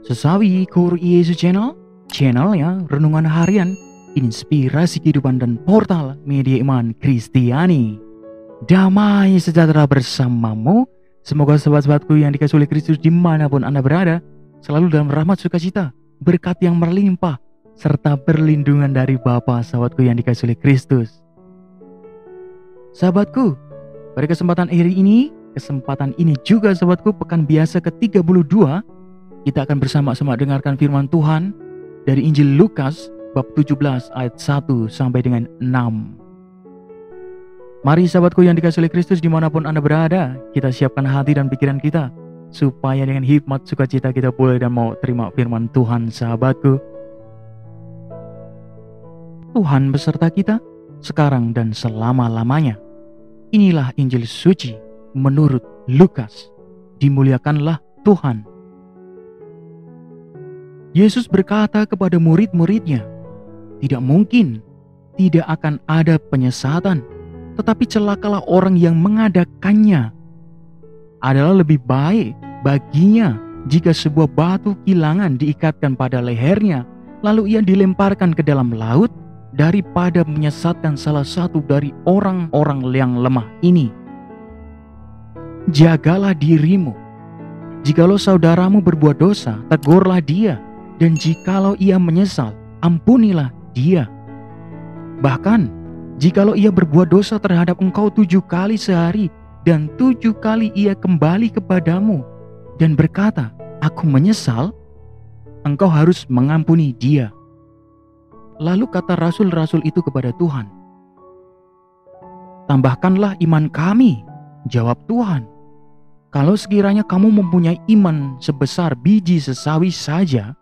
Sesawi Kur Yesus Channel ya, renungan harian, inspirasi kehidupan dan portal media iman Kristiani. Damai sejahtera bersamamu. Semoga sobat-sobatku yang dikasihi oleh Kristus dimanapun Anda berada, selalu dalam rahmat sukacita, berkat yang berlimpah, serta perlindungan dari Bapa sahabatku yang dikasihi oleh Kristus. Sahabatku, pada kesempatan ini juga sahabatku, pekan biasa ke-32, kita akan bersama-sama dengarkan firman Tuhan dari Injil Lukas bab 17 ayat 1 sampai dengan 6. Mari sahabatku yang dikasihi oleh Kristus dimanapun Anda berada, kita siapkan hati dan pikiran kita, supaya dengan hikmat sukacita kita boleh dan mau terima firman Tuhan sahabatku. Tuhan beserta kita, sekarang dan selama-lamanya. Inilah Injil suci menurut Lukas. Dimuliakanlah Tuhan. Yesus berkata kepada murid-muridnya, "Tidak mungkin, tidak akan ada penyesatan, tetapi celakalah orang yang mengadakannya. Adalah lebih baik baginya jika sebuah batu kilangan diikatkan pada lehernya, lalu ia dilemparkan ke dalam laut, daripada menyesatkan salah satu dari orang-orang yang lemah ini. Jagalah dirimu. Jikalau saudaramu berbuat dosa, tegurlah dia, dan jikalau ia menyesal, ampunilah dia. Bahkan jikalau ia berbuat dosa terhadap engkau 7 kali sehari, dan 7 kali ia kembali kepadamu dan berkata, 'Aku menyesal,' engkau harus mengampuni dia." Lalu kata rasul-rasul itu kepada Tuhan, "Tambahkanlah iman kami." Jawab Tuhan, "Kalau sekiranya kamu mempunyai iman sebesar biji sesawi saja,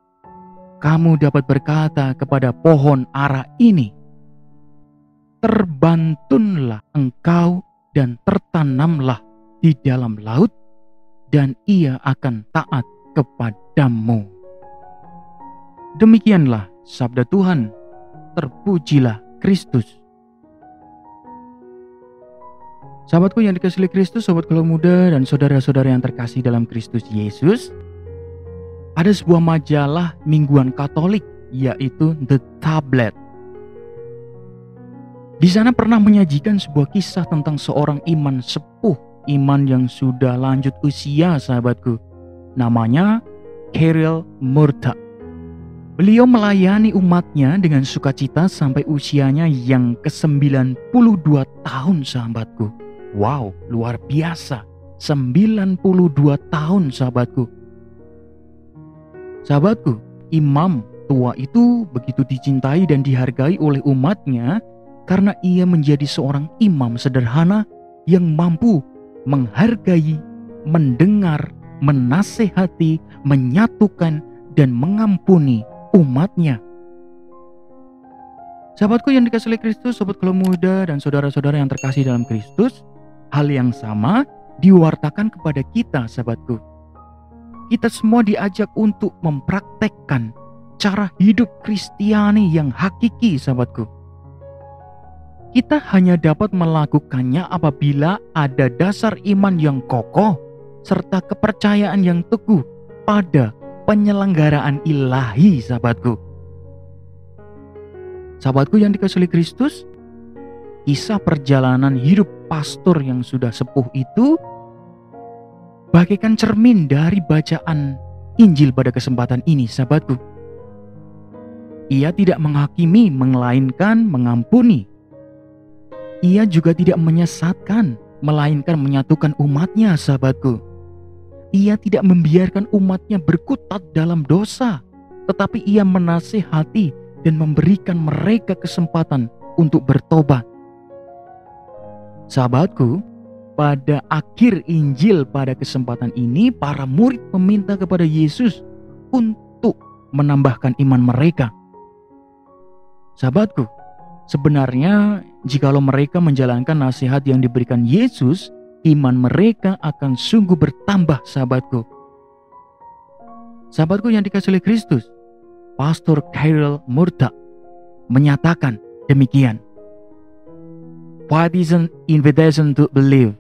kamu dapat berkata kepada pohon ara ini, 'Terbantunlah engkau dan tertanamlah di dalam laut,' dan ia akan taat kepadamu." Demikianlah sabda Tuhan. Terpujilah Kristus. Sahabatku yang dikasihi oleh Kristus, sobat keluarga muda dan saudara-saudara yang terkasih dalam Kristus Yesus, ada sebuah majalah mingguan Katolik, yaitu The Tablet. Di sana pernah menyajikan sebuah kisah tentang seorang iman sepuh, iman yang sudah lanjut usia sahabatku. Namanya Kirill Murta. Beliau melayani umatnya dengan sukacita sampai usianya yang ke-92 tahun sahabatku. Wow, luar biasa. 92 tahun sahabatku. Sahabatku, imam tua itu begitu dicintai dan dihargai oleh umatnya karena ia menjadi seorang imam sederhana yang mampu menghargai, mendengar, menasehati, menyatukan, dan mengampuni umatnya. Sahabatku yang dikasihi oleh Kristus, sobat keluarga muda dan saudara-saudara yang terkasih dalam Kristus, hal yang sama diwartakan kepada kita sahabatku. Kita semua diajak untuk mempraktekkan cara hidup Kristiani yang hakiki sahabatku. Kita hanya dapat melakukannya apabila ada dasar iman yang kokoh serta kepercayaan yang teguh pada penyelenggaraan ilahi sahabatku. Sahabatku yang dikasihi oleh Kristus, kisah perjalanan hidup pastor yang sudah sepuh itu bagaikan cermin dari bacaan Injil pada kesempatan ini sahabatku. Ia tidak menghakimi, melainkan mengampuni. Ia juga tidak menyesatkan, melainkan menyatukan umatnya sahabatku. Ia tidak membiarkan umatnya berkutat dalam dosa, tetapi ia menasihati dan memberikan mereka kesempatan untuk bertobat. Sahabatku, pada akhir Injil pada kesempatan ini, para murid meminta kepada Yesus untuk menambahkan iman mereka. Sahabatku, sebenarnya jikalau mereka menjalankan nasihat yang diberikan Yesus, iman mereka akan sungguh bertambah sahabatku. Sahabatku yang dikasihi oleh Kristus, Pastor Kirill Murta menyatakan demikian. What is an invitation to believe?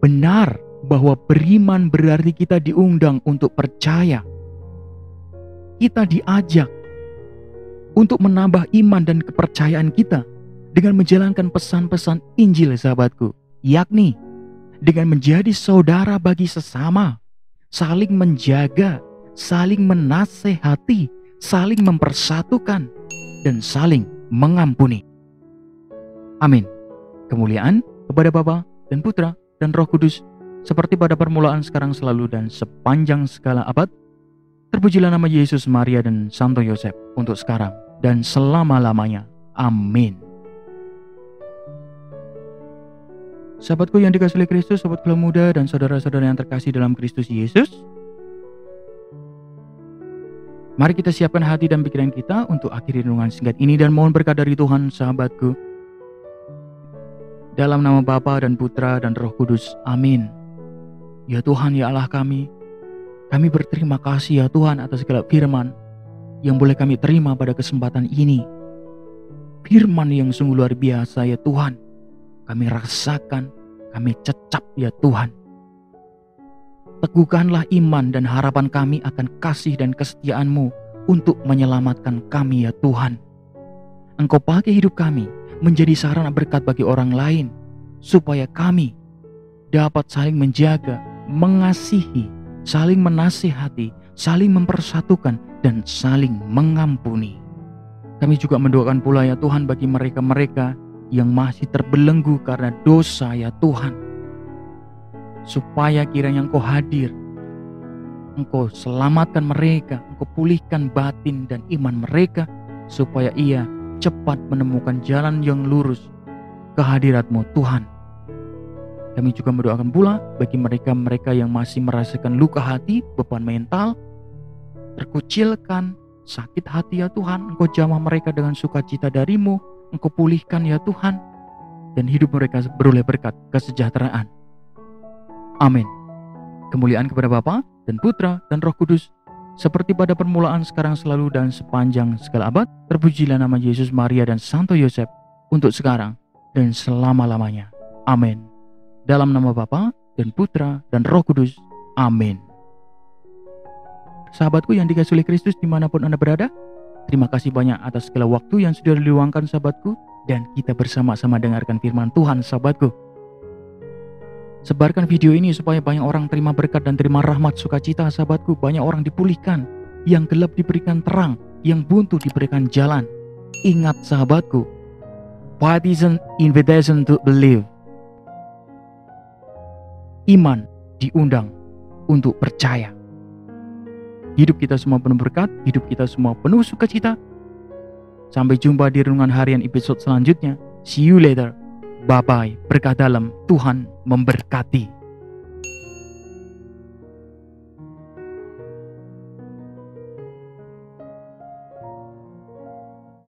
Benar, bahwa beriman berarti kita diundang untuk percaya. Kita diajak untuk menambah iman dan kepercayaan kita dengan menjalankan pesan-pesan Injil, sahabatku, yakni dengan menjadi saudara bagi sesama, saling menjaga, saling menasehati, saling mempersatukan, dan saling mengampuni. Amin. Kemuliaan kepada Bapa dan Putra dan Roh Kudus, seperti pada permulaan, sekarang, selalu, dan sepanjang segala abad. Terpujilah nama Yesus, Maria, dan Santo Yosef, untuk sekarang dan selama-lamanya. Amin. Sahabatku yang dikasihi oleh Kristus, sobat Keluarga Muda, dan saudara-saudara yang terkasih dalam Kristus Yesus, mari kita siapkan hati dan pikiran kita untuk akhiri renungan singkat ini dan mohon berkat dari Tuhan, sahabatku. Dalam nama Bapa dan Putra dan Roh Kudus. Amin. Ya Tuhan, ya Allah kami berterima kasih ya Tuhan atas segala firman yang boleh kami terima pada kesempatan ini. Firman yang sungguh luar biasa ya Tuhan. Kami rasakan, kami cecap ya Tuhan. Teguhkanlah iman dan harapan kami akan kasih dan kesetiaan-Mu untuk menyelamatkan kami ya Tuhan. Engkau pakai hidup kami menjadi sarana berkat bagi orang lain, supaya kami dapat saling menjaga, mengasihi, saling menasihati, saling mempersatukan, dan saling mengampuni. Kami juga mendoakan pula ya Tuhan bagi mereka-mereka yang masih terbelenggu karena dosa ya Tuhan, supaya kiranya Engkau hadir, Engkau selamatkan mereka, Engkau pulihkan batin dan iman mereka, supaya ia cepat menemukan jalan yang lurus ke hadirat-Mu Tuhan. Kami juga mendoakan pula bagi mereka-mereka yang masih merasakan luka hati, beban mental, terkucilkan, sakit hati ya Tuhan. Engkau jamah mereka dengan sukacita dari-Mu, Engkau pulihkan ya Tuhan, dan hidup mereka beroleh berkat kesejahteraan. Amin. Kemuliaan kepada Bapa dan Putra dan Roh Kudus, seperti pada permulaan, sekarang, selalu, dan sepanjang segala abad. Terpujilah nama Yesus, Maria, dan Santo Yosef, untuk sekarang dan selama-lamanya. Amin. Dalam nama Bapa dan Putra dan Roh Kudus. Amin. Sahabatku yang dikasihi oleh Kristus dimanapun Anda berada, terima kasih banyak atas segala waktu yang sudah diluangkan sahabatku, dan kita bersama-sama dengarkan firman Tuhan sahabatku. Sebarkan video ini supaya banyak orang terima berkat dan terima rahmat sukacita sahabatku. Banyak orang dipulihkan, yang gelap diberikan terang, yang buntu diberikan jalan. Ingat sahabatku, what is an invitation to believe? Iman diundang untuk percaya. Hidup kita semua penuh berkat, hidup kita semua penuh sukacita. Sampai jumpa di renungan harian episode selanjutnya. See you later. Bye-bye. Berkah dalam, Tuhan memberkati.